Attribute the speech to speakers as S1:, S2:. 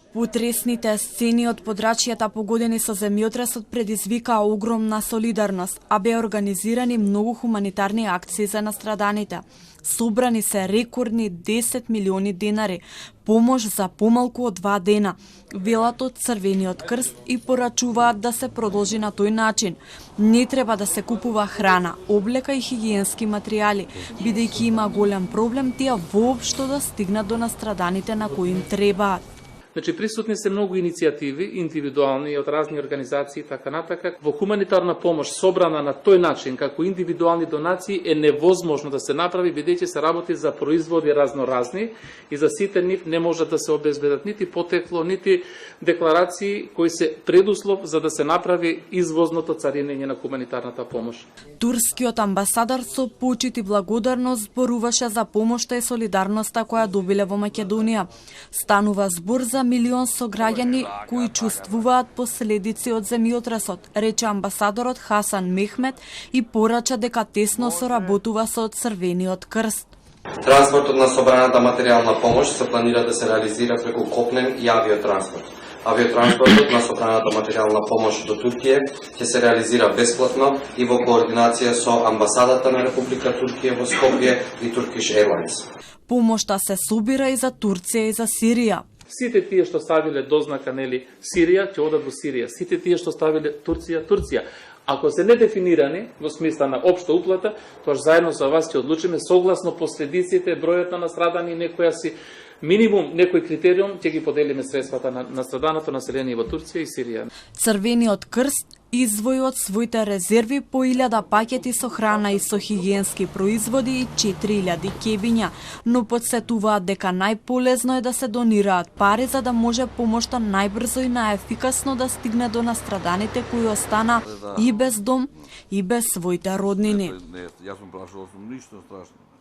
S1: Потресните сцени од подрачјата погодени со земјотресот предизвикаа огромна солидарност, а беа организирани многу хуманитарни акции за настраданите. Собрани се рекордни 10 милиони денари, помош за помалку од 2 дена. Велат од Црвениот крст и порачуваат да се продолжи на тој начин. Не треба да се купува храна, облека и хигиенски материјали, бидејќи има голем проблем тие воопшто да стигнат до настраданите на кои им требаат.
S2: Значи, присутни се многу иницијативи, индивидуални од разни организации, така натака. Во хуманитарна помош собрана на тој начин, како индивидуални донации, е невозможно да се направи, бидејќи се работи за производи разноразни и за сите нив не можат да се обезбедат нити потекло, нити декларации кои се предуслов за да се направи извозното царинење на хуманитарната помош.
S1: Турскиот амбасадор со почит и благодарност зборуваше за помошта и солидарноста која добиле во Македонија. Станува збор за милион сограѓани кои чувствуваат последици од земјотресот, рече амбасадорот Хасан Мехмет и порача дека тесно соработува со Црвениот крст.
S3: Транспортот на собраната материјална помош се планира да се реализира преку копнен и авиотранспорт. Авиотранспортот на собраната материјална помош до Туркија ќе се реализира бесплатно и во координација со амбасадата на Република Туркија во Скопје и Turkish Airlines.
S1: Помошта се собира и за Турција и за Сирија.
S2: Сите тие што ставиле дознака нели Сирија ќе одат во Сирија. Сите тие што ставиле Турција, Турција. Ако се недефинирани во смисла на општа уплата, тоа заедно со вас ќе одлучиме согласно последиците, бројот на настрадани, некоја си минимум, некој критериум, ќе ги поделиме средствата на настраданото население во Турција и Сирија.
S1: Црвениот крст издвои од своите резерви по 1000 пакети со храна и со хигиенски производи и 4000 кебиња, но подсетуваат дека најполезно е да се донираат пари за да може помошта најбрзо и најефикасно да стигне до настраданите кои остана и без дом и без своите роднини.
S4: Јас сум плашувал сум ништо страшно.